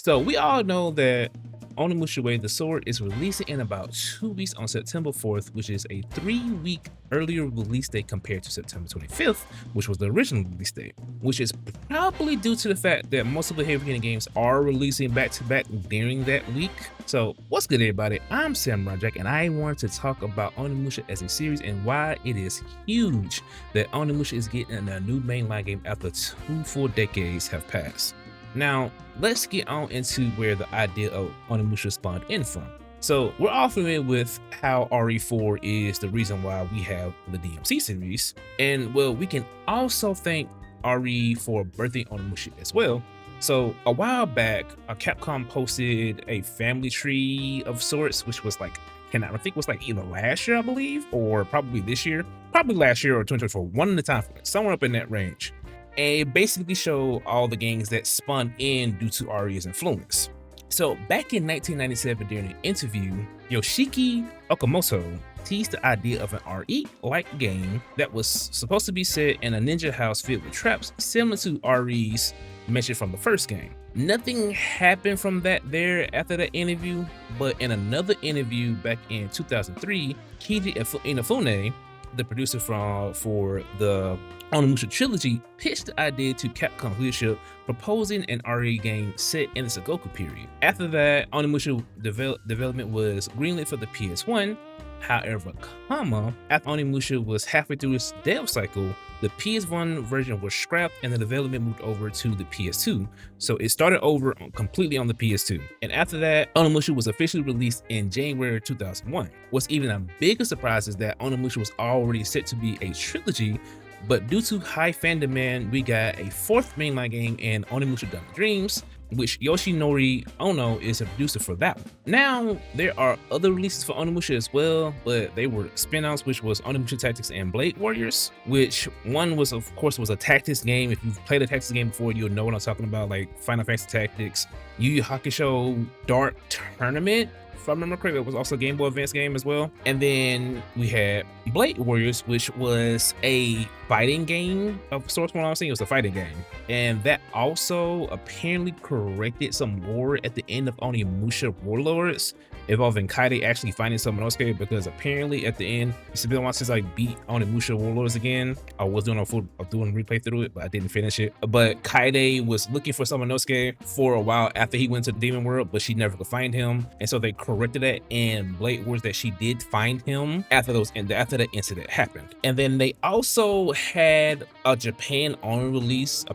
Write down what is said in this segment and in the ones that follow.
So we all know that Onimusha Way the Sword is releasing in about 2 weeks on September 4th, which is a 3-week earlier release date compared to September 25th, which was the original release date, which is probably due to the fact that most of the heavy hitting games are releasing back to back during that week. So what's good, everybody? I'm Sam Jack, and I wanted to talk about Onimusha as a series and why it is huge that Onimusha is getting a new mainline game after 2 full decades have passed. Now, let's get on into where the idea of Onimusha spawned in from. So, we're all familiar with how RE4 is the reason why we have the DMC series, and well, we can also thank RE for birthing Onimusha as well. So, a while back, Capcom posted a family tree of sorts, which was like, I think it was like either last year, I believe, or probably this year, probably last year or 2024, one at a time, somewhere up in that range. And it basically showed all the games that spun in due to RE's influence. So back in 1997, during an interview, Yoshiki Okamoto teased the idea of an RE-like game that was supposed to be set in a ninja house filled with traps similar to RE's mentioned from the first game. Nothing happened from that there after that interview, but in another interview back in 2003, Keiji Inafune, the producer for the Onimusha trilogy, pitched the idea to Capcom leadership, proposing an RE game set in the Sengoku period. After that, Onimusha development was greenlit for the PS1. However, after Onimusha was halfway through its dev cycle, the PS1 version was scrapped and the development moved over to the PS2. So it started over completely on the PS2. And after that, Onimusha was officially released in January 2001. What's even a bigger surprise is that Onimusha was already set to be a trilogy, but due to high fan demand, we got a fourth mainline game in Onimusha Diamond Dreams, which Yoshinori Ono is a producer for that one. Now, there are other releases for Onimusha as well, but they were spin-offs, which was Onimusha Tactics and Blade Warriors, which one was, of course, was a tactics game. If you've played a tactics game before, you'll know what I'm talking about, like Final Fantasy Tactics, Yu Yu Hakusho Dark Tournament. If I remember correctly, it was also a Game Boy Advance game as well. And then we had Blade Warriors, which was a fighting game of sorts. When I was saying it was a fighting game, and that also apparently corrected some lore at the end of Onimusha Warlords, involving Kaede actually finding Samanosuke, because apparently at the end, it's been a while since I beat Onimusha Warlords again. I was doing a replay through it, but I didn't finish it. But Kaede was looking for Samanosuke for a while after he went to the Demon World, but she never could find him, and so they corrected that in Blade Wars that she did find him after that incident happened. And then they also had a Japan on release,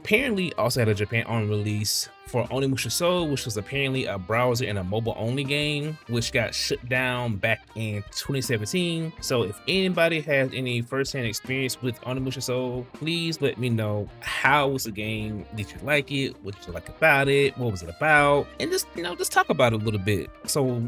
for Onimusha Soul, which was apparently a browser and a mobile only game, which got shut down back in 2017. So if anybody has any first-hand experience with Onimusha Soul, please let me know. How was the game? Did you like it? What did you like about it? What was it about? And just talk about it a little bit, so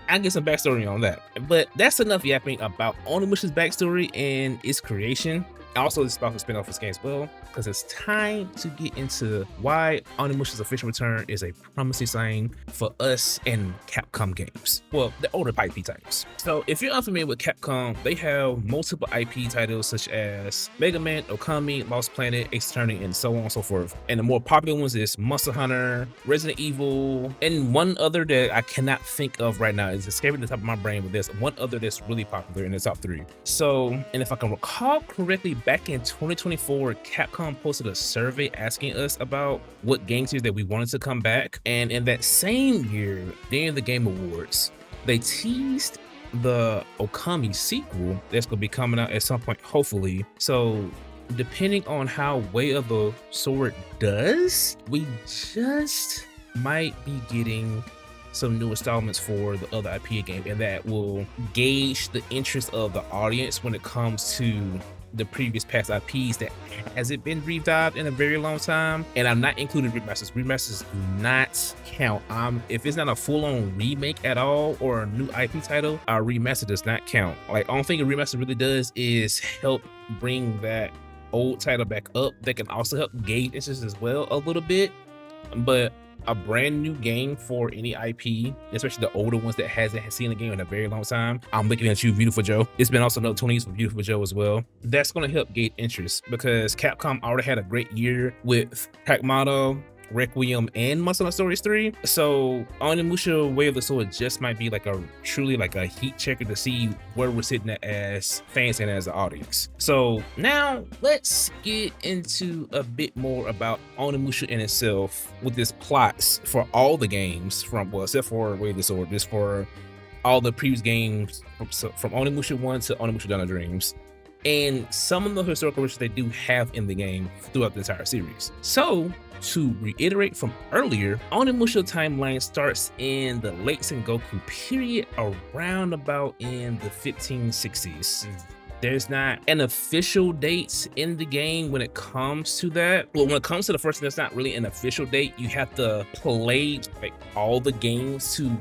I get some backstory on that. But that's enough yapping about Onimusha's backstory and its creation. Also, this is about to spin off this game as well, because it's time to get into why Onimusha's official return is a promising sign for us in Capcom games. Well, the older IP titles. So if you're unfamiliar with Capcom, they have multiple IP titles such as Mega Man, Okami, Lost Planet, Ace Attorney, and so on and so forth. And the more popular ones is Monster Hunter, Resident Evil, and one other that I cannot think of right now. Is escaping the top of my brain, but there's one other that's really popular in the top 3. So, and if I can recall correctly, back in 2024, Capcom posted a survey asking us about what game series that we wanted to come back. And in that same year, during the Game Awards, they teased the Okami sequel that's going to be coming out at some point, hopefully. So depending on how Way of the Sword does, we just might be getting some new installments for the other IP game, and that will gauge the interest of the audience when it comes to the previous past IPs that hasn't been revived in a very long time. And I'm not including remasters. Remasters do not count. If it's not a full-on remake at all or a new IP title, a remaster does not count. Like, only thing a remaster really does is help bring that old title back up. That can also help gauge interest as well a little bit, but a brand new game for any IP, especially the older ones that hasn't seen a game in a very long time. I'm looking at you, Beautiful Joe. It's been also another 20 years for Beautiful Joe as well. That's going to help gauge interest, because Capcom already had a great year with Pac-Mano, Requiem and Monster Hunter Stories 3. So Onimusha Way of the Sword just might be like a truly like a heat checker to see where we're sitting at as fans and as an audience. So now let's get into a bit more about Onimusha in itself with its plots for all the games from, well, except for Way of the Sword, just for all the previous games from Onimusha 1 to Onimusha Dawn of Dreams, and some of the historical riches they do have in the game throughout the entire series. So to reiterate from earlier, Onimusha timeline starts in the late Sengoku period, around about in the 1560s. There's not an official date in the game when it comes to that. Well, when it comes to the first, there's not really an official date. You have to play like all the games to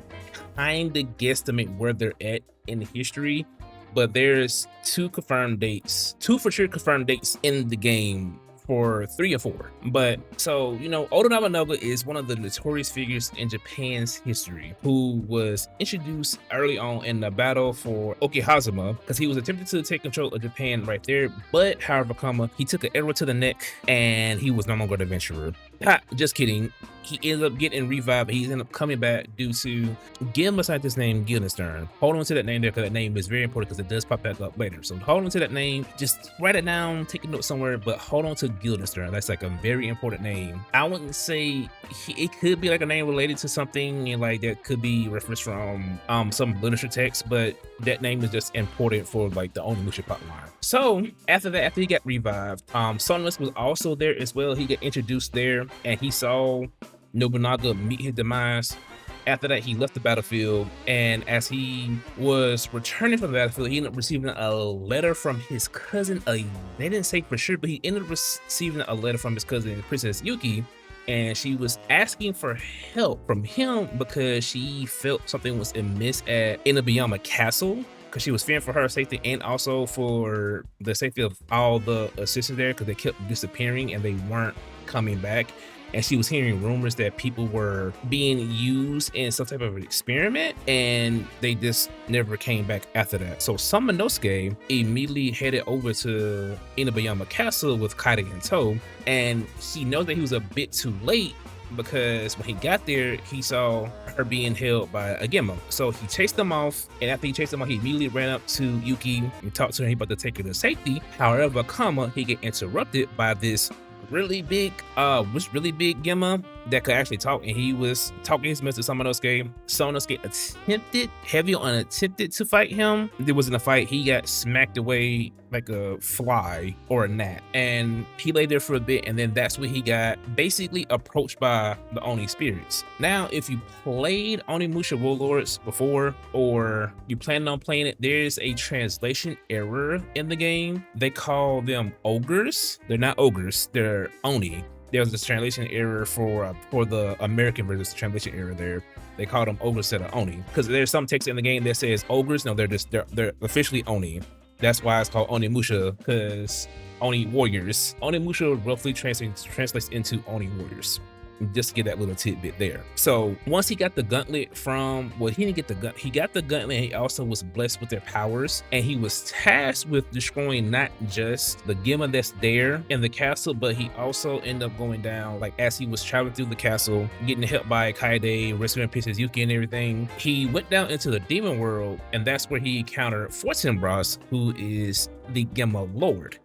kind of guesstimate where they're at in history. But there's two for sure confirmed dates in the game for 3 or 4. But so, you know, Oda Nobunaga is one of the notorious figures in Japan's history who was introduced early on in the battle for Okihazuma because he was attempting to take control of Japan right there. But however, he took an arrow to the neck and he was no longer an adventurer. Just kidding. He ended up getting revived. He ended up coming back due to Gilma scientist named Guildenstern. Hold on to that name there because that name is very important because it does pop back up later. So hold on to that name. Just write it down, take a note somewhere, but hold on to Guildenstern. That's like a very important name. I wouldn't say it could be like a name related to something and like that could be referenced from some literature text, but that name is just important for like the Onimusha plotline. So after that, after he got revived, Sonus was also there as well. He got introduced there and he saw Nobunaga meet his demise. After that, he left the battlefield, and as he was returning from the battlefield, he ended up receiving a letter from his cousin. They didn't say for sure, but he ended up receiving a letter from his cousin, Princess Yuki, and she was asking for help from him because she felt something was amiss at Inuyama Castle, because she was fearing for her safety and also for the safety of all the assistants there because they kept disappearing and they weren't coming back. And she was hearing rumors that people were being used in some type of an experiment and they just never came back after that. So Samanosuke immediately headed over to Inuyama Castle with Kaide in tow, and he knows that he was a bit too late because when he got there, he saw her being held by a Gemma. So he chased them off, and after he chased them off, he immediately ran up to Yuki and talked to her about to take her to safety. However, he get interrupted by this really big Gemma that could actually talk, and he was talking his message to Samanosuke. Samanosuke attempted to fight him. There wasn't a fight. He got smacked away like a fly or a gnat, and he lay there for a bit, and then that's when he got basically approached by the Oni spirits. Now, if you played Onimusha Warlords before, or you plan on playing it, there's a translation error in the game. They call them ogres. They're not ogres, they're Oni. There's this translation error for the American version, translation error there. They call them ogres instead of Oni, because there's some text in the game that says ogres. No, they're officially Oni. That's why it's called Onimusha, because Oni warriors. Onimusha roughly translates into Oni warriors. Just to get that little tidbit there. So once he got the gauntlet from, well, he didn't get the gun. He got the gauntlet. He also was blessed with their powers, and he was tasked with destroying not just the Gemma that's there in the castle, but he also ended up going down, like as he was traveling through the castle, getting helped by Kaide, rescuing Princess Yuki and everything. He went down into the demon world, and that's where he encountered Fortinbras, who is the Gemma Lord.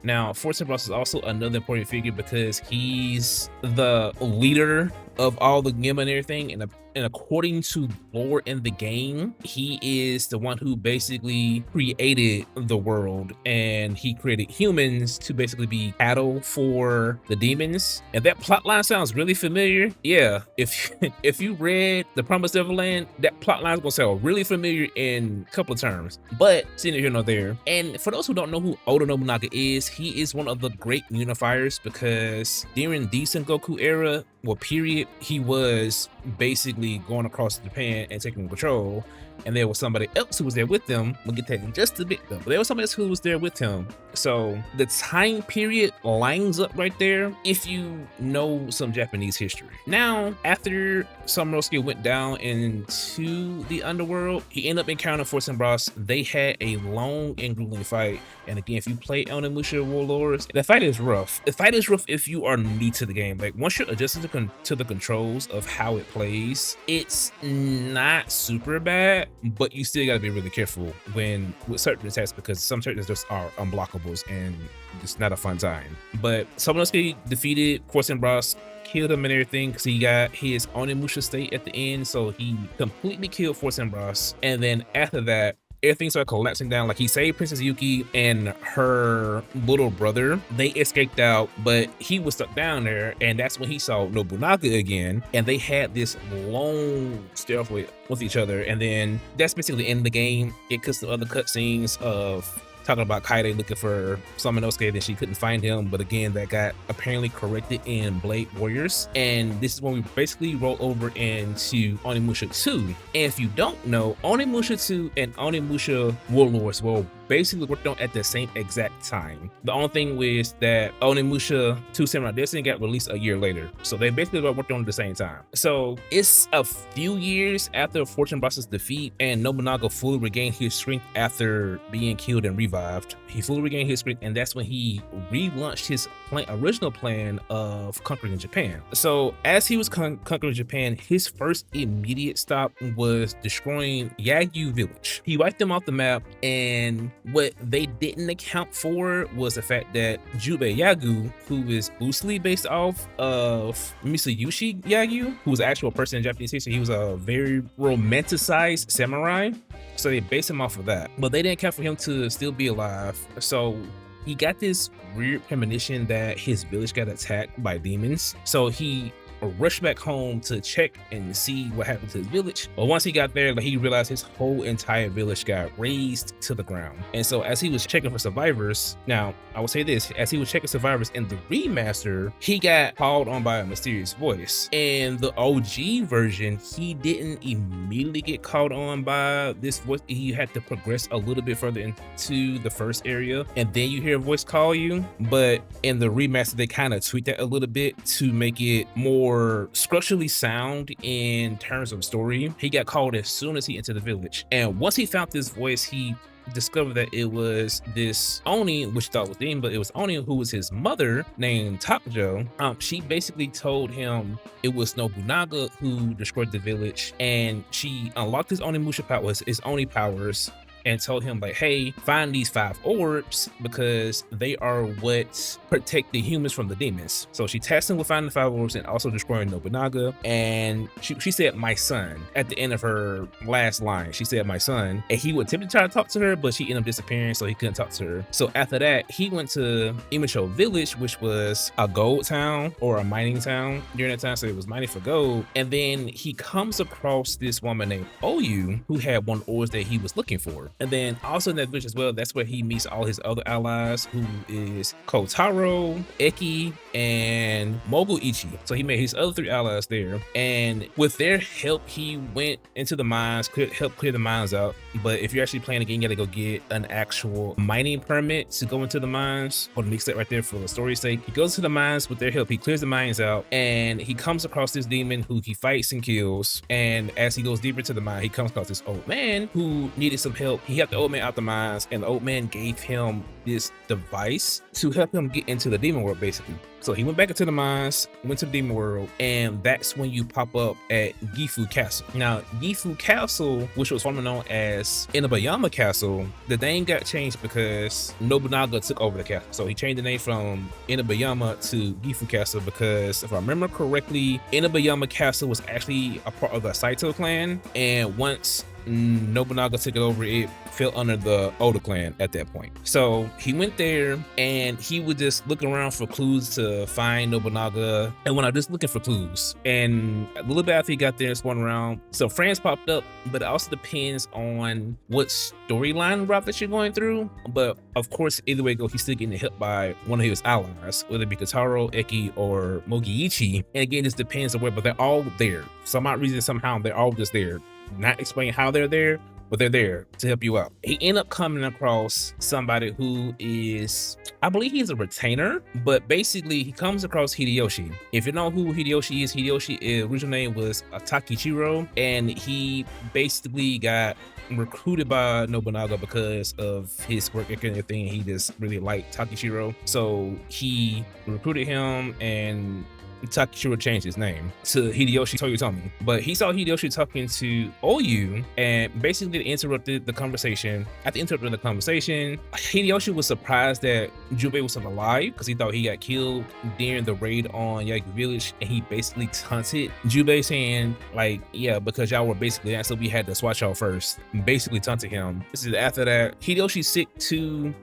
Now, Fortinbras is also another important figure because he's the leader of all the Gemma and everything, and according to lore in the game, he is the one who basically created the world, and he created humans to basically be cattle for the demons. And that plotline sounds really familiar. Yeah, if you read The Promised Neverland, that plotline is gonna sound really familiar in a couple of terms, but seeing it here nor there. And for those who don't know who Oda Nobunaga is, he is one of the great unifiers because during the Sengoku era, well, period, he was basically going across Japan and taking control, and there was somebody else who was there with them. We'll get that in just a bit though, but there was somebody else who was there with him. So the time period lines up right there if you know some Japanese history. Now, after Samanosuke went down into the underworld, he ended up encountering Fortinbras. They had a long and grueling fight, and again, if you play Onimusha Warlords, the fight is rough. The fight is rough if you are new to the game. Like once you're adjusted to to the controls of how it plays, it's not super bad, but you still gotta be really careful with certain attacks because some certain just are unblockables and it's not a fun time. But Somonosuke defeated Forsen Bros, killed him and everything because he got his Onimusha state at the end, so he completely killed Forsen Bros. And then after that, everything started collapsing down. Like, he saved Princess Yuki and her little brother. They escaped out, but he was stuck down there, and that's when he saw Nobunaga again, and they had this long stealth with each other. And then that's basically the end of the game. It cuts to other cutscenes of talking about Kaede looking for Samanosuke, then she couldn't find him, but again, that got apparently corrected in Blade Warriors. And this is when we basically roll over into Onimusha 2. And if you don't know, Onimusha 2 and Onimusha Warlords were basically worked on at the same exact time. The only thing was that Onimusha 2 Samurai Destiny got released a year later. So they basically worked on at the same time. So it's a few years after Fortune Boss's defeat, and Nobunaga fully regained his strength after being killed and revived. He fully regained his strength, and that's when he relaunched his original plan of conquering Japan. So as he was conquering Japan, his first immediate stop was destroying Yagyu village. He wiped them off the map, and what they didn't account for was the fact that Jubei Yagyu, who is loosely based off of Misayushi Yagyu, who was an actual person in Japanese history, he was a very romanticized samurai. So they based him off of that, but they didn't account for him to still be alive. So he got this weird premonition that his village got attacked by demons. So he rushed back home to check and see what happened to his village. But once he got there, he realized his whole entire village got razed to the ground. And so as he was checking for survivors, now I will say this, as he was checking survivors in the remaster, he got called on by a mysterious voice. In the OG version, he didn't immediately get called on by this voice. He had to progress a little bit further into the first area, and then you hear a voice call you. But in the remaster, they kind of tweaked that a little bit to make it more structurally sound in terms of story. He got called as soon as he entered the village, and once he found this voice, he discovered that it was this Oni, which he thought was Demon, but it was Oni, who was his mother, named Takujo. She basically told him it was Nobunaga who destroyed the village, and she unlocked his Onimusha powers, his Oni powers, and told him, like, hey, find these 5 orbs because they are what protect the humans from the demons. So she tasked him with finding the 5 orbs and also destroying Nobunaga. And she said, my son, at the end of her last line. She said, my son. And he would attempt to try to talk to her, but she ended up disappearing, so he couldn't talk to her. So after that, he went to Imisho Village, which was a gold town or a mining town during that time. So it was mining for gold. And then he comes across this woman named Oyu, who had one orb that he was looking for. And then also in that village as well, that's where he meets all his other allies, who is Kotaro, Eki, and Moguichi. So he made his other 3 allies there. And with their help, he went into the mines, helped clear the mines out. But if you're actually playing the game, you gotta go get an actual mining permit to go into the mines. Hold on, mix that right there for the story's sake. He goes to the mines with their help, he clears the mines out, and he comes across this demon who he fights and kills. And as he goes deeper into the mine, he comes across this old man who needed some help. He helped the old man out the mines, and the old man gave him this device to help him get into the demon world, basically. So he went back into the mines, went to the demon world, and that's when you pop up at Gifu Castle. Now, Gifu Castle, which was formerly known as Inabayama Castle, the name got changed because Nobunaga took over the castle. So he changed the name from Inabayama to Gifu Castle because, if I remember correctly, Inabayama Castle was actually a part of the Saito clan, and once Nobunaga took it over, it fell under the Oda clan at that point. So he went there, and he was just looking around for clues to find Nobunaga. And when I was just looking for clues, and a little bit after he got there, exploring around, some friends popped up, but it also depends on what storyline route that you're going through. But of course, either way it goes, he's still getting helped by one of his allies, whether it be Kotaro, Eki, or Mogiichi. And again, this depends on where, but they're all there. For some odd reason, somehow they're all just there. Not explaining how they're there, but they're there to help you out. He ended up coming across somebody who is, I believe he's a retainer, but basically he comes across Hideyoshi. If you know who Hideyoshi is, His original name was Takichiro, and he basically got recruited by Nobunaga because of his work ethic and everything. He just really liked Takichiro, so he recruited him, and Takeshiro changed his name to Hideyoshi Toyotomi. But he saw Hideyoshi talking to Oyu and basically interrupted the conversation. After interrupting the conversation, Hideyoshi was surprised that Jubei was still alive because he thought he got killed during the raid on Yagi Village, and he basically taunted Jubei saying like, yeah, because y'all were basically that, so we had to swatch y'all first. Basically taunted him. This is after that Hideyoshi sick to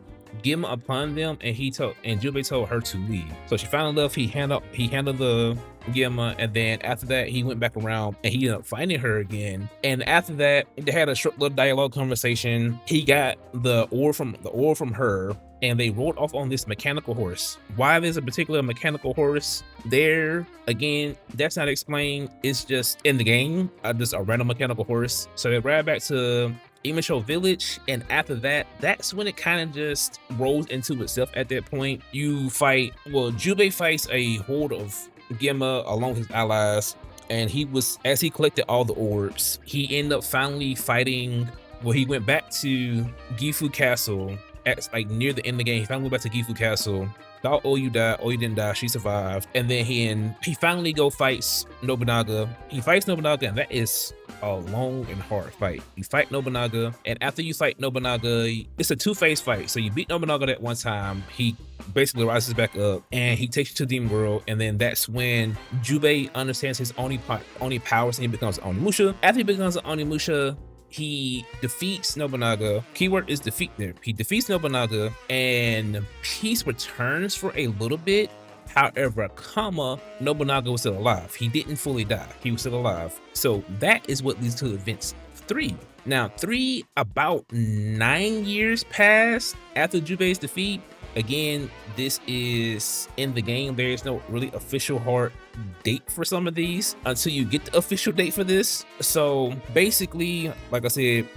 Gema upon them, and Jubei told her to leave. So she finally left. He handled the Gema, and then after that he went back around and he ended up finding her again. And after that they had a short little dialogue conversation. He got the ore from her, and they rode off on this mechanical horse. Why there's a particular mechanical horse there, again, that's not explained. It's just in the game, just a random mechanical horse. So they ride back to Onimusha Village, and after that, that's when it kind of just rolls into itself. At that point, Jubei fights a horde of Gema along his allies, and as he collected all the orbs, he ended up finally fighting. He went back to Gifu Castle at near the end of the game. He finally went back to Gifu Castle. Thought Oyu died. Oyu didn't die. She survived. And then he finally fights Nobunaga. He fights Nobunaga, and that is a long and hard fight. You fight Nobunaga, and after you fight Nobunaga, it's a two-phase fight. So you beat Nobunaga that one time. He basically rises back up, and he takes you to Demon World, and then that's when Jubei understands his Oni powers, and he becomes Onimusha. After he becomes an Onimusha, he defeats Nobunaga. Keyword is defeat there. He defeats Nobunaga, and peace returns for a little bit. However, Nobunaga was still alive. He didn't fully die. He was still alive. So that is what leads to events 3. Now, 3, about 9 years passed after Jubei's defeat. Again, this is in the game. There is no really official hard date for some of these until you get the official date for this. So basically, like I said,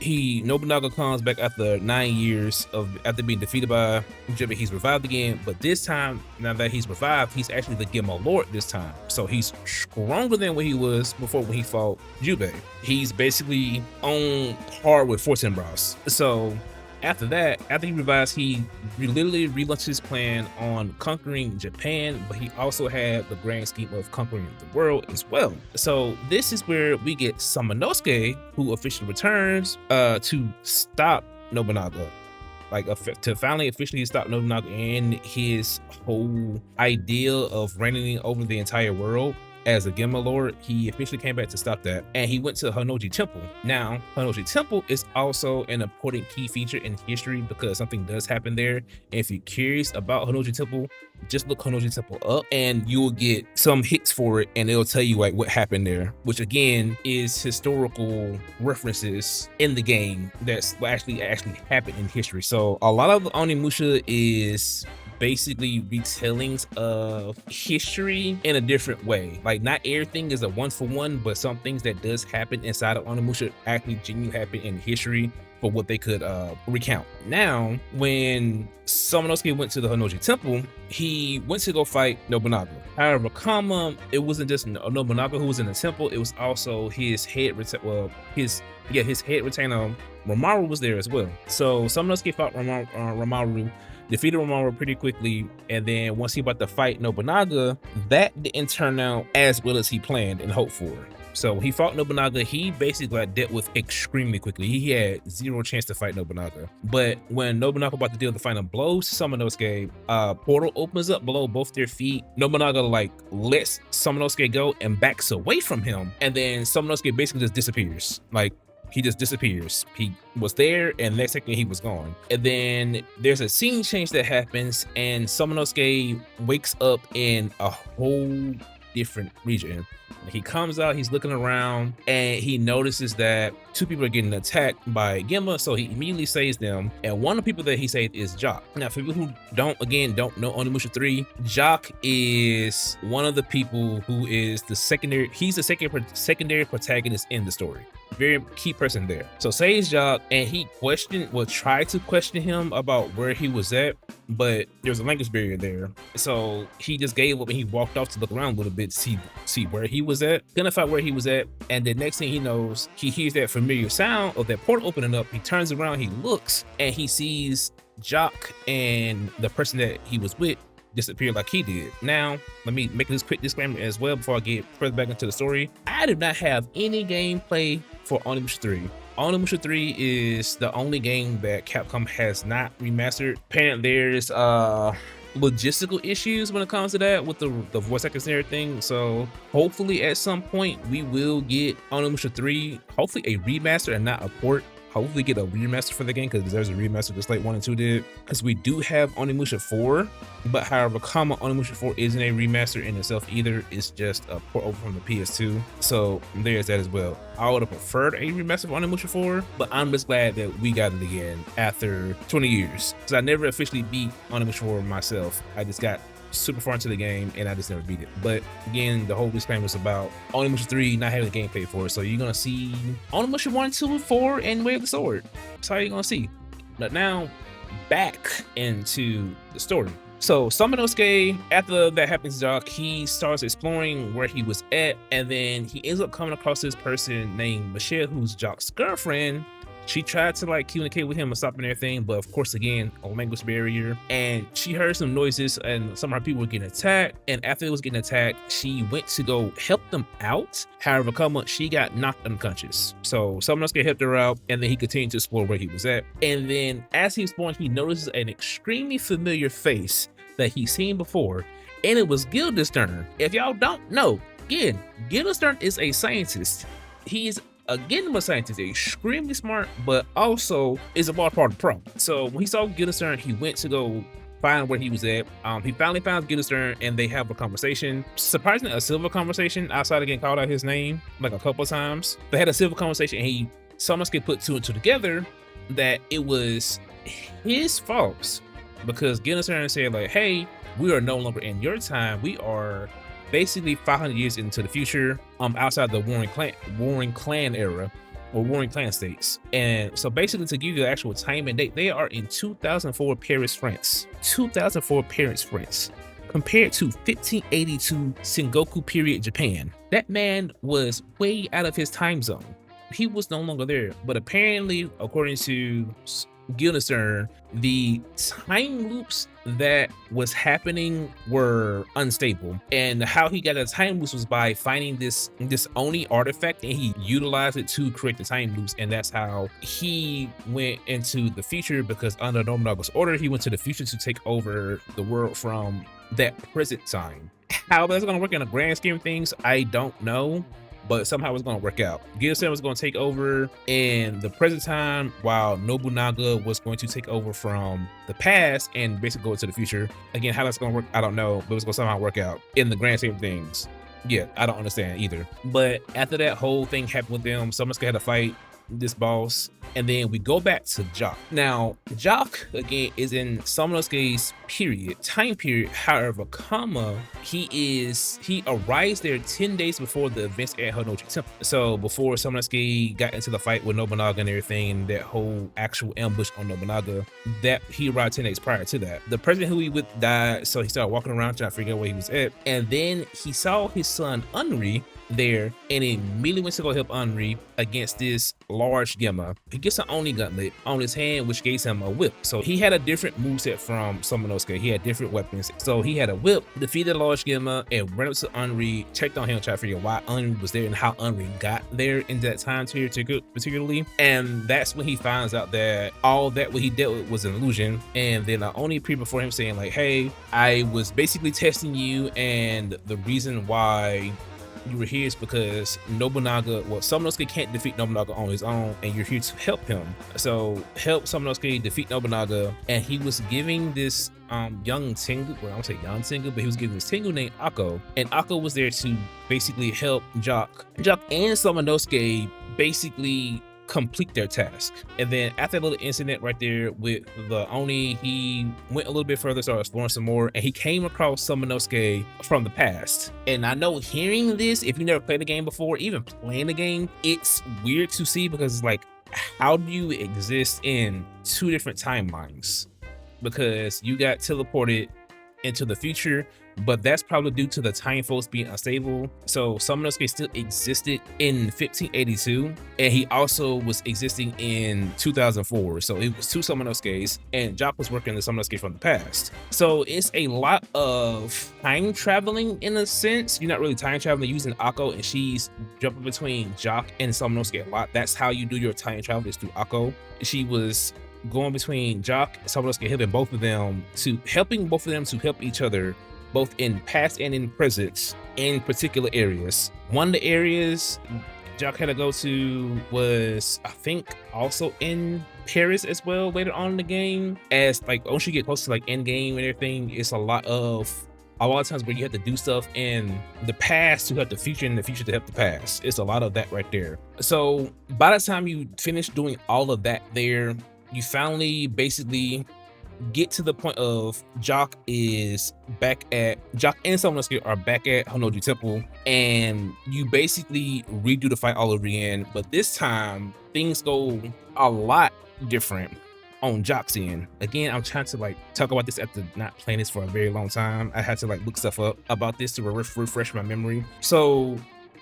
Nobunaga comes back after 9 years after being defeated by Jubei. He's revived again, but this time, now that he's revived, he's actually the Gema Lord this time. So he's stronger than what he was before when he fought Jubei. He's basically on par with 14 Bros. So after that, after he revives, he literally relaunched his plan on conquering Japan, but he also had the grand scheme of conquering the world as well. So this is where we get Samanosuke, who officially returns to stop Nobunaga. To finally officially stop Nobunaga and his whole idea of reigning over the entire world. As a Gema Lord, he officially came back to stop that, and he went to Honnoji Temple. Now, Honnoji Temple is also an important key feature in history because something does happen there. And if you're curious about Honnoji Temple, just look Honnoji Temple up, and you will get some hits for it, and it'll tell you what happened there, which again is historical references in the game that's actually happened in history. So a lot of Onimusha is basically retellings of history in a different way. Not everything is a one-for-one, but some things that does happen inside of Onimusha actually genuinely happen in history for what they could recount. Now, when Samanosuke went to the Honnoji Temple, he went to go fight Nobunaga. However, it wasn't just Nobunaga who was in the temple, it was also his head retainer Romaru was there as well. So Samanosuke fought Romaru, defeated Romaru pretty quickly, and then once he about to fight Nobunaga, that didn't turn out as well as he planned and hoped for. So when he fought Nobunaga, he basically got dealt with extremely quickly. He had zero chance to fight Nobunaga. But when Nobunaga about to deal the final blows to Samanosuke, portal opens up below both their feet. Nobunaga lets Samanosuke go and backs away from him, and then Samanosuke basically just disappears. He just disappears. He was there, and next second he was gone. And then there's a scene change that happens, and Samanosuke wakes up in a whole different region. He comes out, he's looking around, and he notices that 2 people are getting attacked by Gema, so he immediately saves them. And one of the people that he saved is Jock. Now, for people who don't know Onimusha 3, Jock is one of the people who is he's the secondary protagonist in the story. Very key person there. So saves Jock, and he tried to question him about where he was at, but there's a language barrier there. So he just gave up and he walked off to look around a little bit to see where he was at, identify where he was at, and the next thing he knows, he hears that familiar sound of that portal opening up. He turns around, he looks, and he sees Jock and the person that he was with disappear like he did. Now, let me make this quick disclaimer as well before I get further back into the story. I do not have any gameplay for Onimusha 3. Onimusha 3 is the only game that Capcom has not remastered. Apparently there's logistical issues when it comes to that with the voice actors and everything. So hopefully at some point we will get Onimusha 3, hopefully a remaster and not a port. Hopefully get a remaster for the game because there's a remaster just like 1 and 2 did. Because we do have Onimusha 4, but however, Onimusha 4 isn't a remaster in itself either. It's just a port over from the PS2. So there's that as well. I would have preferred a remaster of Onimusha 4, but I'm just glad that we got it again after 20 years. Because I never officially beat Onimusha 4 myself. I just got super far into the game and I just never beat it. But again, the whole disclaimer is about Onimusha 3 not having the gameplay for it. So you're gonna see Onimusha 1, 2, 4, and Way of the Sword. That's how you're gonna see. But now back into the story. So Samanosuke, after that happens, Jock, he starts exploring where he was at, and then he ends up coming across this person named Michelle, who's Jock's girlfriend. She tried to like communicate with him and stop and everything, but of course, again, a language barrier. And she heard some noises and some of her people were getting attacked. And after it was getting attacked, she went to go help them out. However, she got knocked unconscious. So Samanosuke helped her out, and then he continued to explore where he was at. And then as he explored, he notices an extremely familiar face that he's seen before, and it was Guildenstern. If y'all don't know, again, Guildenstern is a scientist. He's again, a scientist, extremely smart, but also is a large part of the problem. So when he saw Guildenstern, he went to go find where he was at. He finally found Guildenstern and they have a conversation. Surprisingly, a civil conversation outside of getting called out his name like a couple of times. They had a civil conversation and Samanosuke put 2 and 2 together that it was his fault because Guildenstern said like, hey, we are no longer in your time. We are basically 500 years into the future, outside the warring clan era or warring clan states. And so basically, to give you the actual time and date, they are in 2004 Paris, France. 2004 Paris, France, compared to 1582 Sengoku period Japan. That man was way out of his time zone. He was no longer there. But apparently, according to Guildenstern, the time loops that was happening were unstable, and how he got a time loops was by finding this Oni artifact, and he utilized it to create the time loops, and that's how he went into the future, because under Nobunaga's order he went to the future to take over the world from that present time. How that's going to work in a grand scheme of things, I don't know, but somehow it's going to work out. Guildenstern was going to take over in the present time, while Nobunaga was going to take over from the past and basically go into the future. Again, how that's going to work, I don't know, but it's going to somehow work out in the grand scheme of things. Yeah, I don't understand either. But after that whole thing happened with them, Samanosuke had to fight this boss, and then we go back to Jock. Now, Jock again is in Samanosuke's time period. However, he arrives there 10 days before the events at Honochi Temple. So before Samanosuke got into the fight with Nobunaga and everything, and that whole actual ambush on Nobunaga, that he arrived 10 days prior to that. The president who he with died, so he started walking around trying to figure out where he was at, and then he saw his son Henri there, and he immediately went to go help Henri against this large Gemma. He gets an Oni gauntlet on his hand, which gave him a whip. So he had a different moveset from Samanosuke. He had different weapons. So he had a whip, defeated a large Gemma, and went up to Henri, checked on him, tried to figure out why Henri was there and how Henri got there in that time period particularly. And that's when he finds out that all that what he dealt with was an illusion. And then Oni appeared before him saying like, hey, I was basically testing you, and the reason why you were here is because Samanosuke can't defeat Nobunaga on his own, and you're here to help him. So help Samanosuke defeat Nobunaga. And he was giving this young Tengu, well, I don't say young Tengu, but he was giving this Tengu named Akko, and Akko was there to basically help Jock and Samanosuke basically complete their task. And then after that little incident right there with the Oni, he went a little bit further, started exploring some more, and he came across Samanosuke from the past. And I know hearing this, if you never played the game before, even playing the game, it's weird to see, because it's like, how do you exist in 2 different timelines? Because you got teleported into the future, but that's probably due to the time folks being unstable. So Samanosuke still existed in 1582, and he also was existing in 2004. So it was two Samanosuke's, and Jock was working the Samanosuke from the past. So it's a lot of time traveling in a sense. You're not really time traveling using Akko, and she's jumping between Jock and Samanosuke a lot. That's how you do your time travel, is through Akko. She was going between Jock and Samanosuke, helping both of them to help each other, both in past and in present, in particular areas. One of the areas Jock had to go to was, I think, also in Paris as well later on in the game. As like once you get close to like end game and everything, it's a lot of times where you have to do stuff in the past to help the future, and the future to help the past. It's a lot of that right there. So by the time you finish doing all of that there, you finally basically get to the point of Jock and Samanosuke are back at Honnouji Temple, and you basically redo the fight all over again. But this time things go a lot different on Jock's end. Again, I'm trying to like talk about this after not playing this for a very long time. I had to like look stuff up about this to refresh my memory. So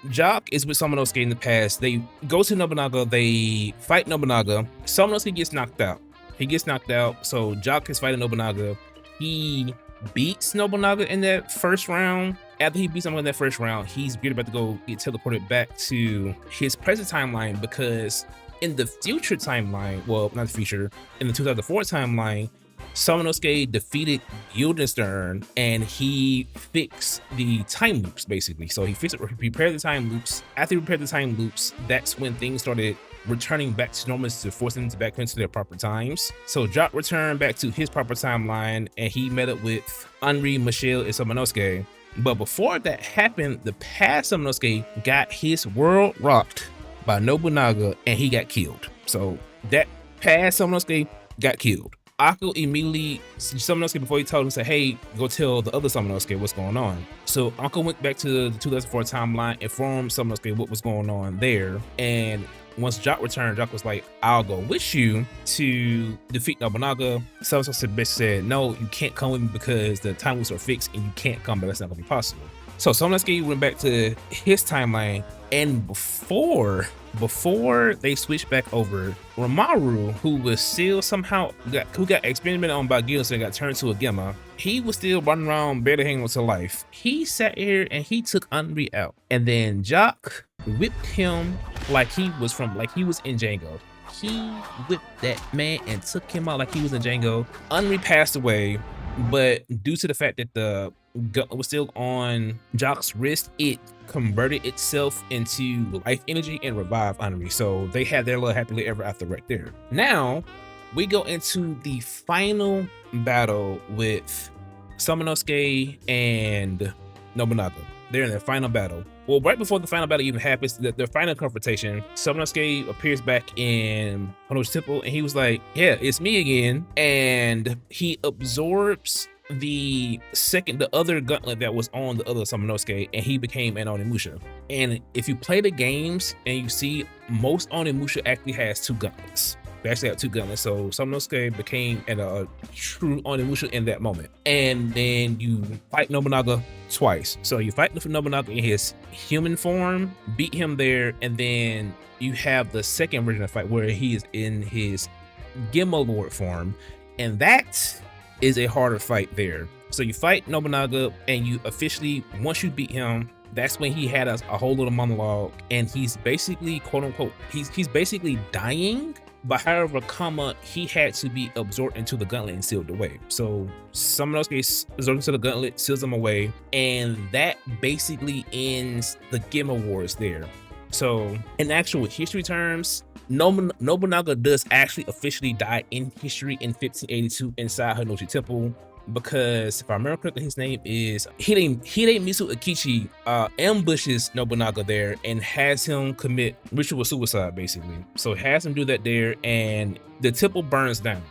Jock is with Samanosuke in the past. They go to Nobunaga, they fight Nobunaga. Samanosuke gets knocked out. He gets knocked out, so Jock is fighting Nobunaga. He beats Nobunaga in that first round. After he beats him in that first round, he's about to go get teleported back to his present timeline, because in the future timeline, well, not the future, in the 2004 timeline, Samanosuke defeated Guildenstern, and he fixed the time loops, basically. So he repaired the time loops. After he repaired the time loops, that's when things started returning back to normal, to force them back into their proper times. So Jock returned back to his proper timeline, and he met up with Henri, Michelle, and Samanosuke. But before that happened, the past Samanosuke got his world rocked by Nobunaga, and he got killed. So that past Samanosuke got killed. Akko immediately, Samanosuke, before he told him, said, hey, go tell the other Samanosuke what's going on. So Akko went back to the 2004 timeline, informed Samanosuke what was going on there. And once Jock returned, Jock was like, I'll go with you to defeat Nobunaga. Samanosuke said, no, you can't come with me because the time loops are fixed and you can't come back. That's not gonna be possible. So Samanosuke went back to his timeline, and before they switched back over, Romaru, who was still who got experimented on by Guildenstern, got turned to a Gemma. He was still running around, barely hanging on to life. He sat here and he took Henri out, and then Jock whipped him like he was in Django. He whipped that man and took him out like he was in Django. Henri passed away, but due to the fact that the gun was still on Jock's wrist, it converted itself into life energy and revived Henri. So they had their little happily ever after right there. Now we go into the final battle with Samanosuke and Nobunaga. They're in their final battle. Well, right before the final battle even happens, their final confrontation, Samanosuke appears back in Honnouji Temple, and he was like, yeah, it's me again. And he absorbs the other gauntlet that was on the other Samanosuke, and he became an Onimusha. And if you play the games and you see, most Onimusha actually has two gauntlets. They actually have two gauntlets. So Samanosuke became a true Onimusha in that moment. And then you fight Nobunaga twice. So you fight Nobunaga in his human form, beat him there, and then you have the second version of the fight where he is in his Gemma Lord form, and that is a harder fight there. So you fight Nobunaga, and you officially, once you beat him, that's when he had a whole little monologue, and he's basically, quote unquote, he's basically dying. But however, he had to be absorbed into the gauntlet and sealed away. So someone else gets absorbed into the gauntlet, seals him away, and that basically ends the Gemma Wars there. So in actual history terms, Nobunaga does actually officially die in history in 1582 inside Honnouji Temple, because if I remember correctly, his name is Hidemitsu Akichi, ambushes Nobunaga there and has him commit ritual suicide, basically. So has him do that there, and the temple burns down.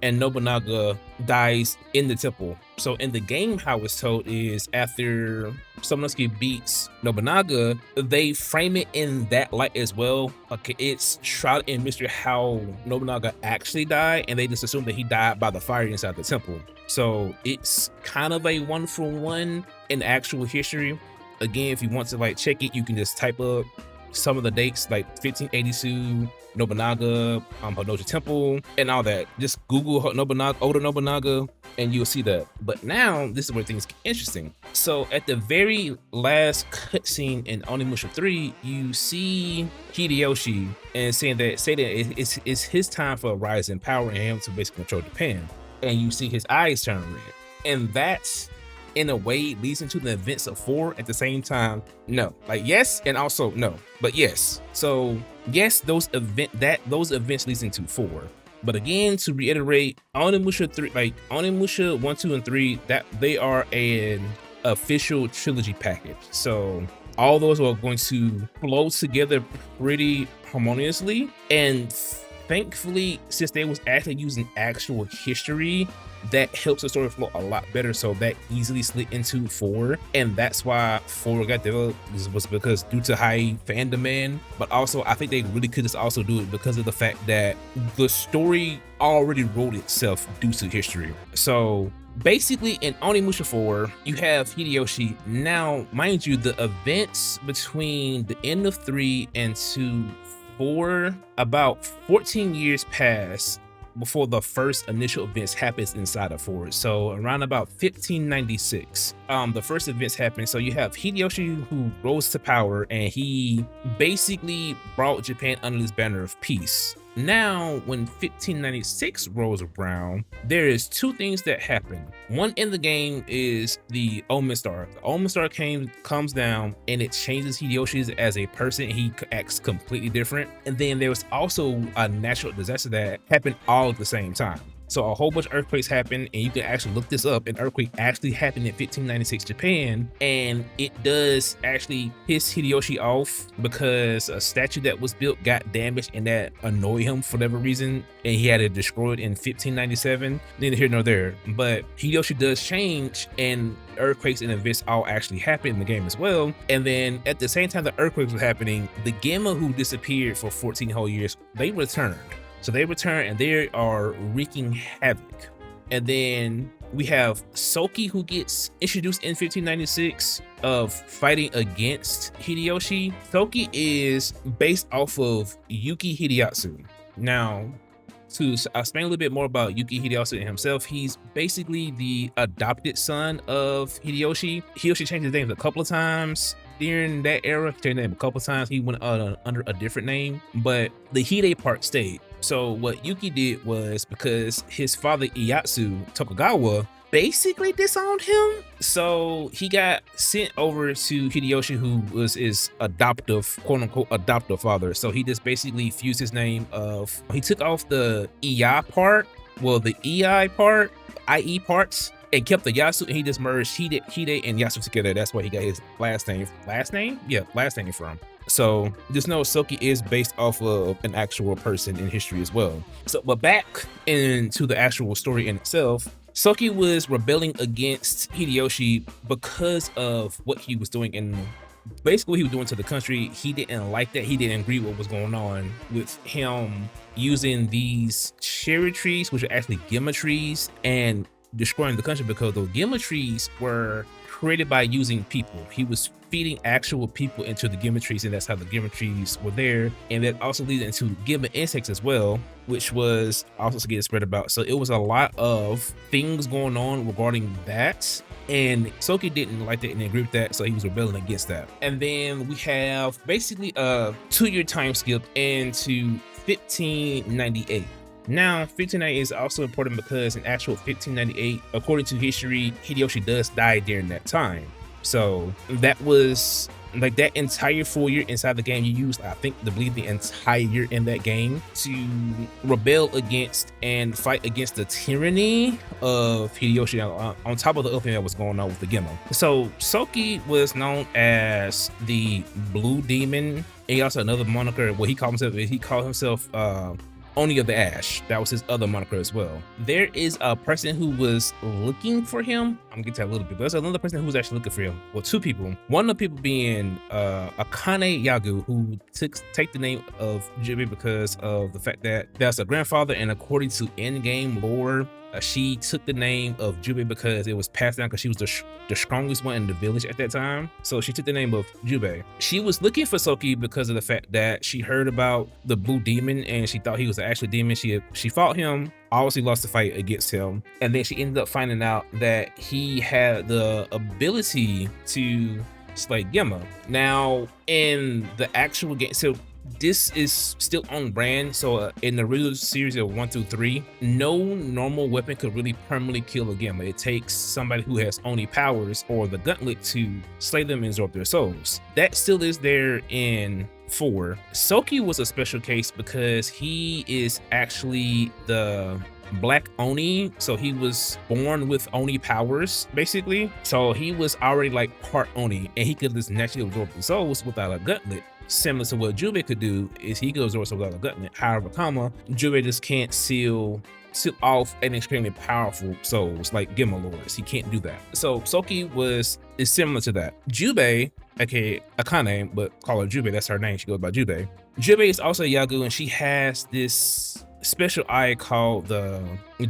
and Nobunaga dies in the temple. So in the game, how it's told is after Summonosuke beats Nobunaga, they frame it in that light as well. Okay, it's shrouded in mystery how Nobunaga actually died, and they just assume that he died by the fire inside the temple. So it's kind of a 1-for-1 in actual history. Again, if you want to like check it, you can just type up some of the dates like 1582 Nobunaga, Honoji Temple, and all that. Just Google Nobunaga, Oda Nobunaga, and you'll see that. But now this is where things get interesting. So at the very last cutscene in Onimusha 3, you see Hideyoshi and saying that it's his time for a rise in power and him to basically control Japan. And you see his eyes turn red, and that's in a way leads into the events of 4 at the same time. No, like yes and also no, but yes. So yes, those events leads into 4. But again, to reiterate, Onimusha 3, like Onimusha 1, 2, and 3, that they are an official trilogy package. So all those are going to flow together pretty harmoniously. And thankfully, since they was actually using actual history, that helps the story flow a lot better, so that easily slid into 4, and that's why 4 got developed, was because due to high fan demand. But also I think they really could just also do it because of the fact that the story already wrote itself due to history. So basically in Onimusha 4, you have Hideyoshi. Now mind you, the events between the end of 3 and 4, about 14 years pass before the first initial events happens inside of 4. So around about 1596, the first events happen. So you have Hideyoshi who rose to power, and he basically brought Japan under this banner of peace. Now, when 1596 rolls around, there is 2 things that happen. One in the game is the Omen Star. The Omen Star comes down, and it changes Hideyoshi as a person. He acts completely different. And then there was also a natural disaster that happened all at the same time. So a whole bunch of earthquakes happened, and you can actually look this up. An earthquake actually happened in 1596 Japan, and it does actually piss Hideyoshi off because a statue that was built got damaged, and that annoyed him for whatever reason, and he had it destroyed in 1597. Neither here nor there. But Hideyoshi does change, and earthquakes and events all actually happen in the game as well. And then at the same time the earthquakes were happening, the Gemma who disappeared for 14 whole years, they returned. So they return, and they are wreaking havoc. And then we have Soki, who gets introduced in 1596 of fighting against Hideyoshi. Soki is based off of Yuki Hideyoshi. Now, to explain a little bit more about Yuki Hideyoshi himself, he's basically the adopted son of Hideyoshi. Hideyoshi changed his name a couple of times. During that era, he changed his name a couple of times. He went under a different name, but the Hide part stayed. So what Yuki did was, because his father Ieyasu Tokugawa basically disowned him, so he got sent over to Hideyoshi, who was his adoptive, quote-unquote adoptive father. So he just basically fused his name of, he took off the Iya part, well, the Ei part, IE parts, and kept the Yasu, and he just merged Hide and Yasu together. That's where he got his last name from. So just know Soki is based off of an actual person in history as well. So, but back into the actual story in itself, Soki was rebelling against Hideyoshi because of what he was doing, and basically what he was doing to the country. He didn't like that. He didn't agree with what was going on with him using these cherry trees, which are actually Gemma trees, and destroying the country, because those Gemma trees were created by using people. He was feeding actual people into the Gemma trees, and that's how the Gemma trees were there. And that also leads into Gemma insects as well, which was also getting spread about. So it was a lot of things going on regarding that, and Soki didn't like that and agree with that, so he was rebelling against that. And then we have basically a 2-year time skip into 1598. Now, 1598 is also important because in actual 1598, according to history, Hideyoshi does die during that time. So that was like that entire 4 year inside the game. You used, I believe the entire year in that game to rebel against and fight against the tyranny of Hideyoshi, on top of the other thing that was going on with the Gemma. So Soki was known as the Blue Demon. And he also another moniker, what he called himself, Oni of the Ash. That was his other moniker as well. There is a person who was looking for him. I'm gonna get to that a little bit, but there's another person who was actually looking for him. Well, two people. One of the people being Akane Yagu, who take the name of Jubei because of the fact that that's a grandfather, and according to in-game lore, she took the name of Jubei because it was passed down because she was the strongest one in the village at that time. So she took the name of Jubei. She was looking for Soki because of the fact that she heard about the blue demon and she thought he was an actual demon. She fought him, obviously lost the fight against him, and then she ended up finding out that he had the ability to slay Gemma. Now, in the actual game, so this is still on brand. So in the original series of 1 through 3, no normal weapon could really permanently kill a Gemma. It takes somebody who has Oni powers or the gauntlet to slay them and absorb their souls. That still is there in 4. Soki was a special case because he is actually the Black Oni, so he was born with Oni powers basically. So he was already like part Oni, and he could just naturally absorb the souls without a gauntlet. Similar to what Jubei could do, is he goes also without a gauntlet. However, Jubei just can't seal off an extremely powerful souls like Gemma Lords. He can't do that. So Soki is similar to that. Jubei, aka Akane, but call her Jubei, that's her name, she goes by Jubei. Jubei is also a Yagu, and she has this special eye called the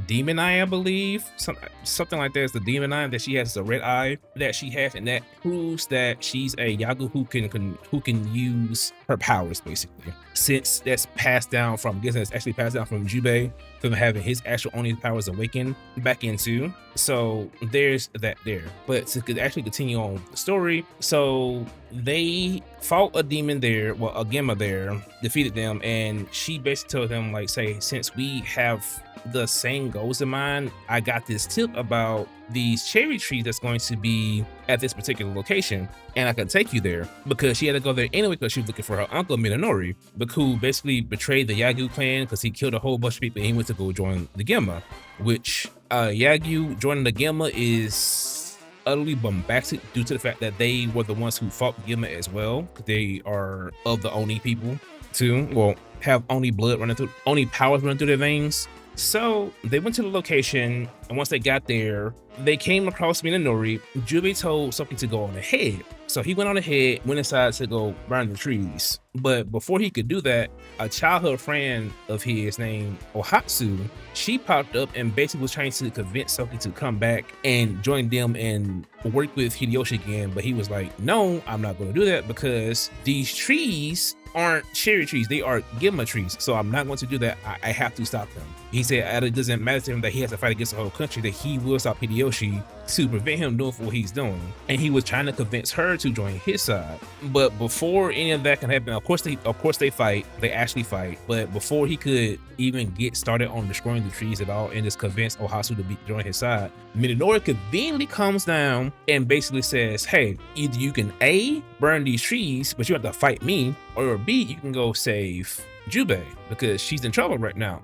demon eye, I believe. Something like that is the demon eye that she has, a red eye that she has, and that proves that she's a Yagu who can use her powers basically. Since that's passed down from, I guess that's actually passed down from Jubei, from having his actual Oni powers awakened back into. So there's that there. But to actually continue on the story, so they fought a demon there, well, a Gemma there, defeated them, and she basically told them, like, say, since we have the same goals in mind, I got this tip about these cherry trees that's going to be at this particular location, and I can take you there, because she had to go there anyway because she was looking for her uncle Minonori, who basically betrayed the Yagu clan because he killed a whole bunch of people and he went to go join the Gemma, which Yagu joining the Gemma is utterly bombastic due to the fact that they were the ones who fought Gemma as well. They are of the Oni people too, well, have Oni blood running through, Oni powers running through their veins. So they went to the location, and once they got there, they came across Minonori. Jubei told Soki to go on ahead. So he went on ahead, went inside to go burn the trees. But before he could do that, a childhood friend of his named Ohatsu, she popped up and basically was trying to convince Soki to come back and join them and work with Hideyoshi again. But he was like, no, I'm not going to do that because these trees aren't cherry trees, they are Gemma trees, so I'm not going to do that. I have to stop them. He said it doesn't matter to him that he has to fight against the whole country, that he will stop Hideyoshi to prevent him doing what he's doing. And he was trying to convince her to join his side. But before any of that can happen, of course they fight, they actually fight, but before he could even get started on destroying the trees at all and just convince Ohatsu to join his side, Minonori conveniently comes down and basically says, hey, either you can A, burn these trees, but you have to fight me, or B, you can go save Jubei because she's in trouble right now.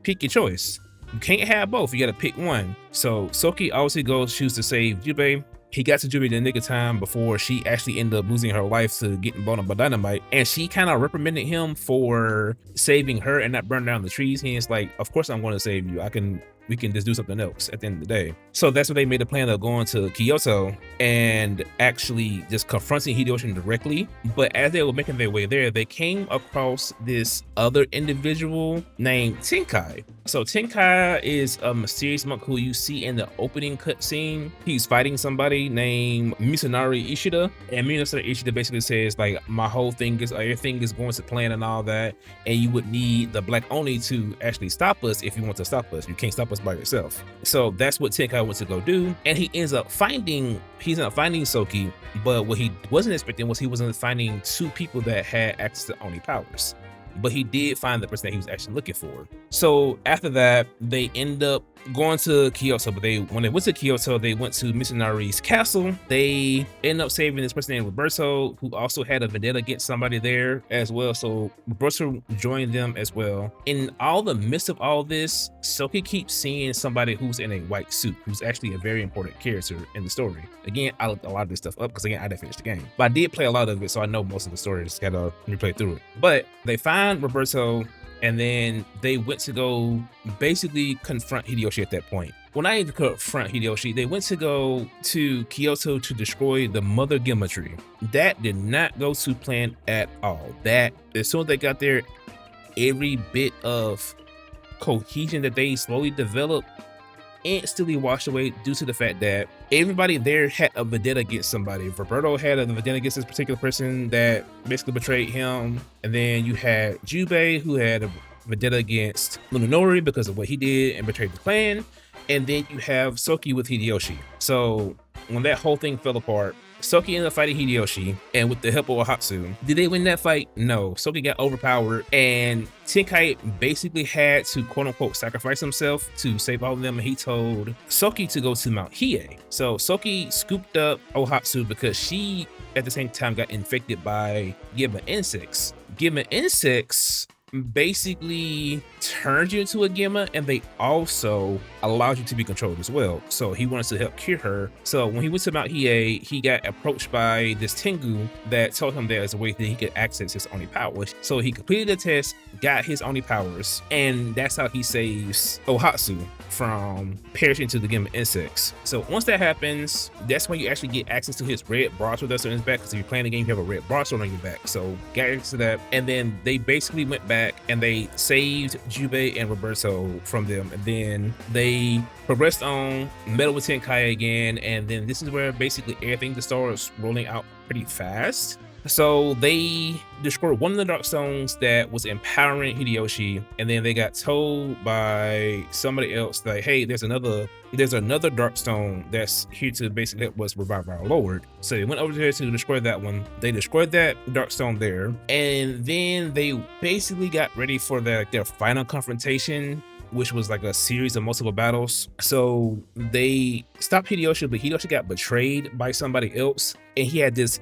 Pick your choice. You can't have both, you gotta pick one. So Soki obviously chooses to save Jubei. He got to Jubei in the nick of time before she actually ended up losing her life to getting blown up by dynamite. And she kind of reprimanded him for saving her and not burning down the trees. He's like, of course I'm going to save you. We can just do something else at the end of the day. So that's what they made the plan of going to Kyoto and actually just confronting Hideyoshi directly. But as they were making their way there, they came across this other individual named Tenkai. So Tenkai is a mysterious monk who you see in the opening cutscene. He's fighting somebody named Misunari Ishida. And Misunari Ishida basically says, like, my whole thing is, everything is going to plan and all that. And you would need the Black Oni to actually stop us if you want to stop us. You can't stop us by yourself. So that's what Tenkai went to go do, and he ends up finding Soki, but what he wasn't expecting was he wasn't finding two people that had access to Oni powers. But he did find the person that he was actually looking for. So after that, they end up going to Kyoto. But when they went to Kyoto, they went to Misunari's castle. They end up saving this person named Roberto, who also had a vendetta against somebody there as well. So Roberto joined them as well. In all the midst of all this, Soki keeps seeing somebody who's in a white suit, who's actually a very important character in the story. Again, I looked a lot of this stuff up because, again, I didn't finish the game. But I did play a lot of it, so I know most of the story. Just gotta replay through it. But they find Roberto and then they went to go basically confront Hideyoshi at that point. Well, not even confront Hideyoshi, they went to go to Kyoto to destroy the Mother Gemma tree. That did not go to plan at all. That, as soon as they got there, every bit of cohesion that they slowly developed instantly washed away due to the fact that everybody there had a vendetta against somebody. Roberto had a vendetta against this particular person that basically betrayed him, and then you had Jubei, who had a vendetta against Lunanori because of what he did and betrayed the clan, and then you have Soki with Hideyoshi. So when that whole thing fell apart, Soki ended up fighting Hideyoshi, and with the help of Ohatsu. Did they win that fight? No. Soki got overpowered, and Tenkai basically had to quote-unquote sacrifice himself to save all of them, and he told Soki to go to Mount Hiei. So Soki scooped up Ohatsu because she, at the same time, got infected by Gemma insects. Gemma insects basically turns you into a Gemma, and they also allows you to be controlled as well. So he wanted to help cure her. So when he went to Mount Hiei, he got approached by this Tengu that told him there's a way that he could access his Oni powers. So he completed the test, got his Oni powers, and that's how he saves Ohatsu from perishing to the Gemma insects. So once that happens, that's when you actually get access to his red broadsword that's on his back, because if you're playing the game, you have a red broadsword on your back. So got access to that, and then they basically went back and they saved Jubei and Roberto from them, and then they progressed on, met with Tenkai again, and then this is where basically everything just starts rolling out pretty fast. So they destroyed one of the dark stones that was empowering Hideyoshi, and then they got told by somebody else that, hey, there's another dark stone that's here to basically help us revive our lord. So they went over there to destroy that one. They destroyed that dark stone there, and then they basically got ready for their final confrontation, which was like a series of multiple battles. So they stopped Hideyoshi, but Hideyoshi got betrayed by somebody else, and he had this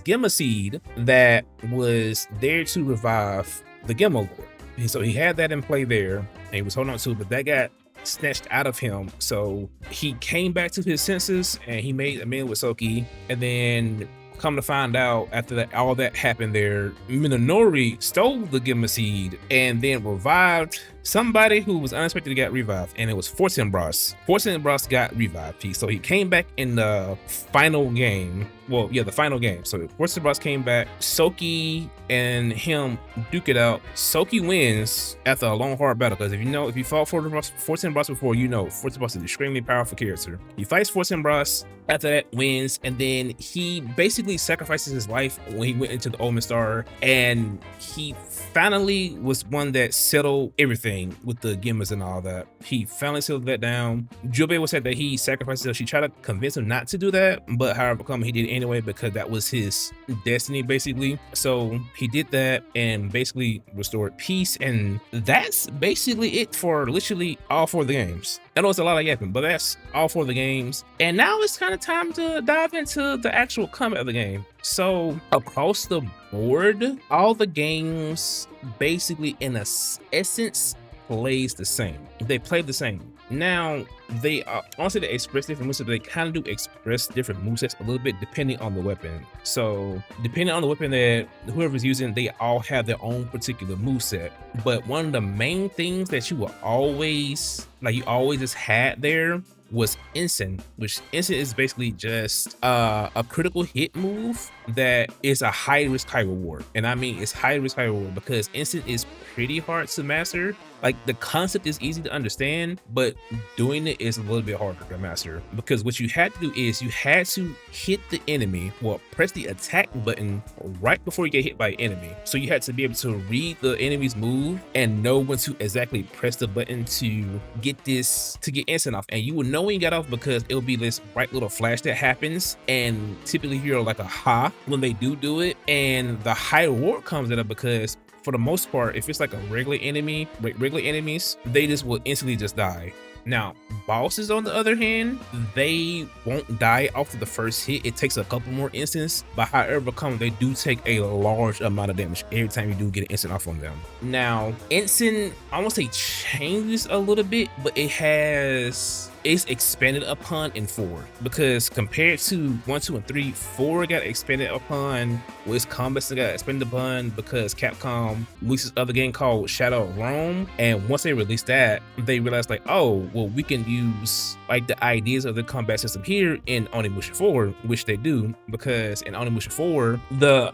Gemma seed that was there to revive the Gemma lord. And so he had that in play there, and he was holding on to it, but that got snatched out of him. So he came back to his senses, and he made a meal with Soki, and then come to find out, after that, all that happened there, Minonori stole the Gemma seed and then revived somebody who was unexpected to get revived, and it was Fortinbras. Fortinbras got revived. So he came back in the final game. Well, yeah, the final game. So Fortinbras came back. Soki and him duke it out. Soki wins after a long, hard battle, because if you fought Fortinbras before, you know Fortinbras is an extremely powerful character. He fights Fortinbras. After that, wins, and then he basically sacrifices his life when he went into the Omen Star, and he finally was one that settled everything with the Gemmas and all that. He finally settled that down. Jubei was said that he sacrificed himself. She tried to convince him not to do that, but however come he did it anyway, because that was his destiny basically. So he did that and basically restored peace, and that's basically it for literally all 4 of the games. I know it's a lot of yapping, but that's all 4 of the games. And now it's kind of time to dive into the actual combat of the game. So across the board, all the games basically in a essence plays the same. They play the same. Now, they honestly, they express different movesets, but they kind of do express different movesets a little bit depending on the weapon. So depending on the weapon that whoever's using, they all have their own particular moveset. But one of the main things that you always just had there was Ensign, which Ensign is basically just a critical hit move that is a high risk, high reward. And I mean, it's high risk, high reward because Ensign is pretty hard to master. Like, the concept is easy to understand, but doing it is a little bit harder to master, because what you had to do is you had to hit the enemy, well, press the attack button right before you get hit by an enemy. So you had to be able to read the enemy's move and know when to exactly press the button to get instant off. And you will know when you got off because it'll be this bright little flash that happens, and typically you hear like a ha when they do it. And the high reward comes out of, because for the most part, if it's like a regular enemies, they just will instantly just die. Now, bosses on the other hand, they won't die off of the first hit. It takes a couple more instants, but however come, they do take a large amount of damage every time you do get an instant off on them. Now, instant, I won't say changes a little bit, but it has it's expanded upon in 4, because compared to 1, 2, and 3, 4 got expanded upon. Well, its combat system got expanded upon because Capcom released this other game called Shadow of Rome, and once they released that, they realized like, oh, well, we can use like the ideas of the combat system here in Onimusha 4, which they do, because in Onimusha 4, the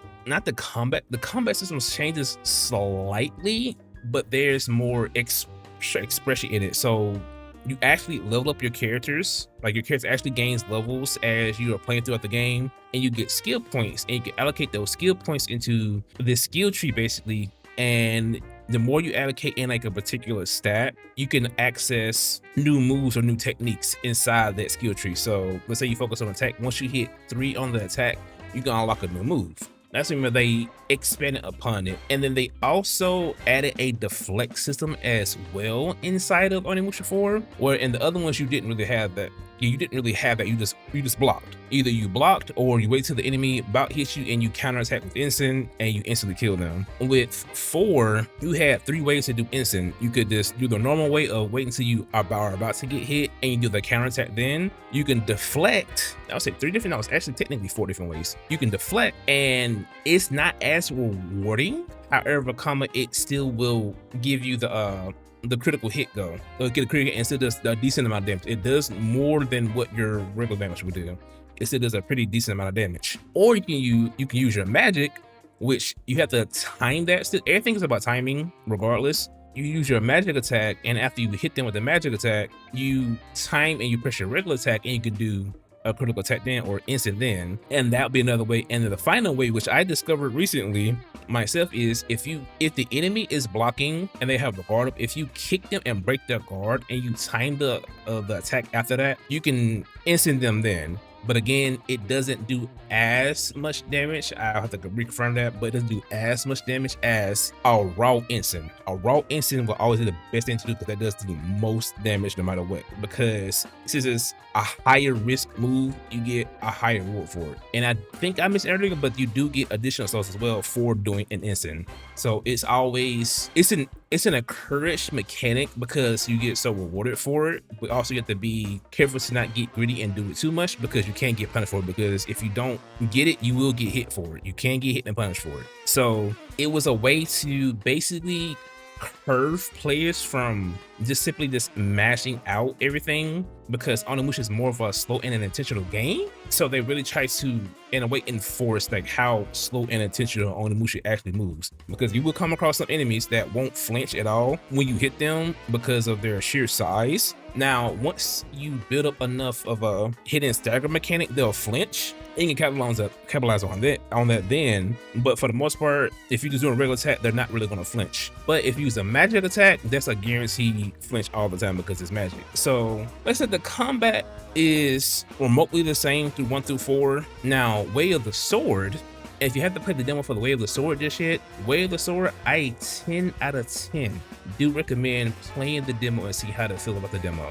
combat system changes slightly, but there's more expression in it. So you actually level up your characters, like your character actually gains levels as you are playing throughout the game, and you get skill points, and you can allocate those skill points into this skill tree basically. And the more you allocate in like a particular stat, you can access new moves or new techniques inside that skill tree. So let's say you focus on attack. Once you hit 3 on the attack, you can unlock a new move. That's when they expanded upon it. And then they also added a deflect system as well inside of Onimusha 4, where in the other ones you didn't really have that. You didn't really have that. You just blocked. Either you blocked or you wait till the enemy about hits you and you counterattack with instant and you instantly kill them. With 4, you had 3 ways to do instant. You could just do the normal way of waiting until you are about to get hit and you do the counterattack. Then you can deflect. I would say 3 different. No, it's actually technically 4 different ways. You can deflect, and it's not as rewarding. However, it still will give you the critical hit though. It'll get a critical hit and still does a decent amount of damage. It does more than what your regular damage would do. It still does a pretty decent amount of damage. Or you can use your magic, which you have to time that. Still, everything is about timing regardless. You use your magic attack, and after you hit them with the magic attack, you time and you press your regular attack, and you can do a critical attack then or instant then, and that'll be another way. And then the final way, which I discovered recently myself, is if the enemy is blocking and they have the guard up, if you kick them and break their guard and you time the attack after that, you can instant them then. But again, it doesn't do as much damage. I'll have to reconfirm that, but it doesn't do as much damage as a raw instant. A raw instant will always be the best thing to do because that does the most damage no matter what. Because since it's a higher risk move, you get a higher reward for it. And I think I mentioned earlier, but you do get additional souls as well for doing an instant. So it's an encouraged mechanic because you get so rewarded for it, but also you have to be careful to not get greedy and do it too much because you can't get punished for it, because if you don't get it, you will get hit for it. You can get hit and punished for it. So it was a way to basically curve players from just simply mashing out everything, because Onimusha is more of a slow and an intentional game. So they really try to, in a way, enforce like how slow and intentional Onimusha actually moves, because you will come across some enemies that won't flinch at all when you hit them because of their sheer size. Now, once you build up enough of a hidden stagger mechanic, they'll flinch. And you can capitalize on that then. But for the most part, if you just do a regular attack, they're not really gonna flinch. But if you use a magic attack, that's a guaranteed flinch all the time because it's magic. So let's say the combat is remotely the same through 1 through 4. Now, Way of the Sword, if you have to play the demo for the Way of the Sword just yet, Way of the Sword, I 10 out of 10 do recommend playing the demo and see how to feel about the demo,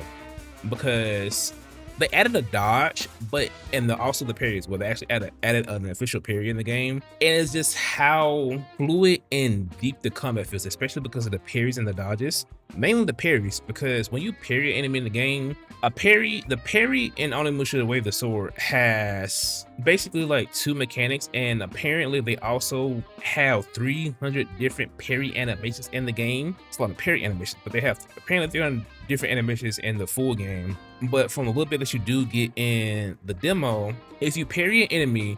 because they added a dodge, and also the parries. Well, they actually added an official parry in the game, and it's just how fluid and deep the combat feels, especially because of the parries and the dodges. Mainly the parries, because when you parry an enemy in the game, the parry in Onimusha The Way of the Sword has basically like 2 mechanics, and apparently they also have 300 different parry animations in the game. It's a lot of parry animations, but they have apparently 300 different animations in the full game. But from the little bit that you do get in the demo, if you parry an enemy,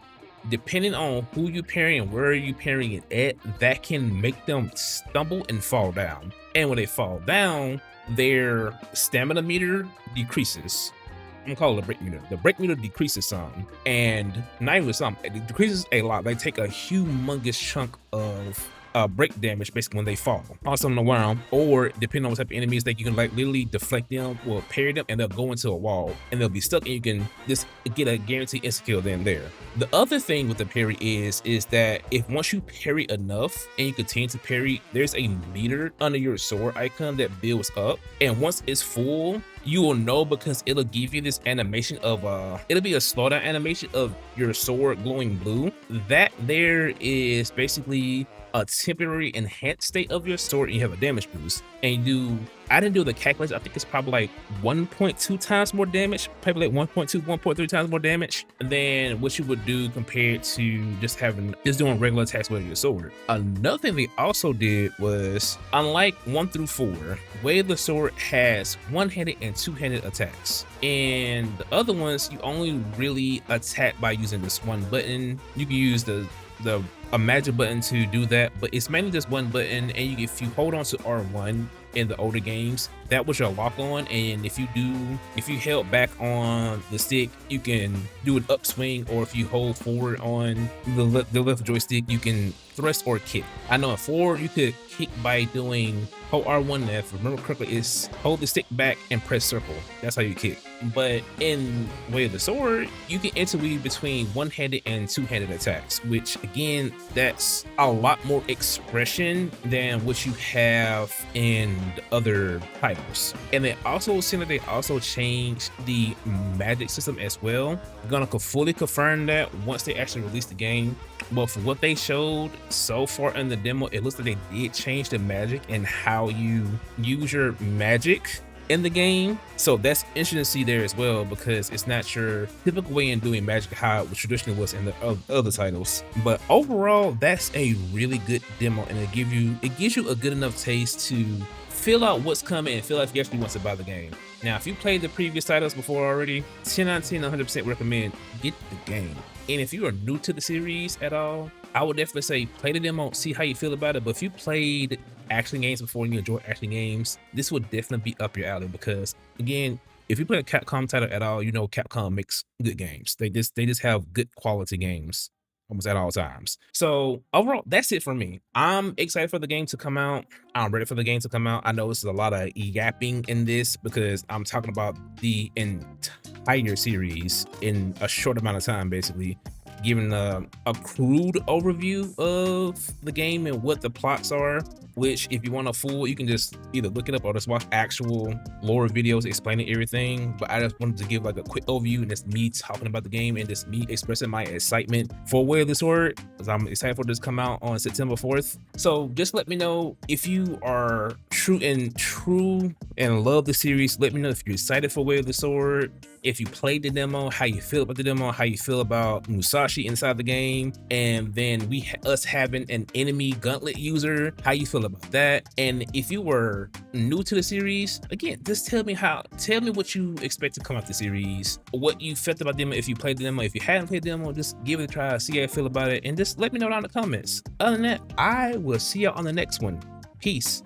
depending on who you parry and where you parrying it at, that can make them stumble and fall down. And when they fall down, their stamina meter decreases. I'm gonna call it a break meter. The break meter decreases some, and not even some, it decreases a lot. They take a humongous chunk of break damage basically when they fall also on the ground, or depending on what type of enemies, that you can like literally deflect them or parry them and they'll go into a wall and they'll be stuck, and you can just get a guaranteed instant kill then there. The other thing with the parry is that if once you parry enough and you continue to parry, there's a meter under your sword icon that builds up, and once it's full, you will know, because it'll give you this animation of it'll be a slowdown animation of your sword glowing blue. That there is basically a temporary enhanced state of your sword and you have a damage boost. And I didn't do the calculation, I think it's probably like 1.2 times more damage, probably like 1.2, 1.3 times more damage than what you would do compared to just doing regular attacks with your sword. Another thing they also did was, unlike 1 through 4, Way of the Sword has one-handed and two-handed attacks. And the other ones, you only really attack by using this one button. You can use a magic button to do that, but it's mainly just one button. And if you hold on to R1 in the older games, that was your lock on, and if you held back on the stick, you can do an upswing, or if you hold forward on the left joystick, you can thrust or kick. I know in 4 you could kick by doing hold R1, and if I remember correctly, is hold the stick back and press circle. That's how you kick. But in Way of the Sword, you can interweave between one-handed and two-handed attacks, which again, that's a lot more expression than what you have in the other titles. And they also seem like they also changed the magic system as well. I'm gonna fully confirm that once they actually release the game. But for what they showed so far in the demo, it looks like they did change the magic and how you use your magic in the game. So that's interesting to see there as well, because it's not your typical way in doing magic how it traditionally was in the other titles. But overall, that's a really good demo, and it gives you a good enough taste to feel out what's coming and feel like you actually want to buy the game. Now, if you played the previous titles before already, 10 out of 10, 100% recommend get the game. And if you are new to the series at all, I would definitely say play the demo, see how you feel about it. But if you played action games before and you enjoy action games, this would definitely be up your alley, because again, if you play a Capcom title at all, you know Capcom makes good games. They just have good quality games almost at all times. So overall, that's it for me. I'm excited for the game to come out. I'm ready for the game to come out. I know this is a lot of yapping in this because I'm talking about the entire series in a short amount of time, basically giving a crude overview of the game and what the plots are, which if you want a full, you can just either look it up or just watch actual lore videos explaining everything. But I just wanted to give like a quick overview, and it's me talking about the game and just me expressing my excitement for Way of the Sword, because I'm excited for this to come out on September 4th. So just let me know if you are true and love the series. Let me know if you're excited for Way of the Sword, if you played the demo, how you feel about the demo, how you feel about Musashi inside the game, and then us having an enemy gauntlet user, how you feel about that. And if you were new to the series, again, just tell me what you expect to come out the series, what you felt about the demo, if you played the demo. If you hadn't played the demo, just give it a try, see how you feel about it, and just let me know down in the comments. Other than that, I will see y'all on the next one. Peace.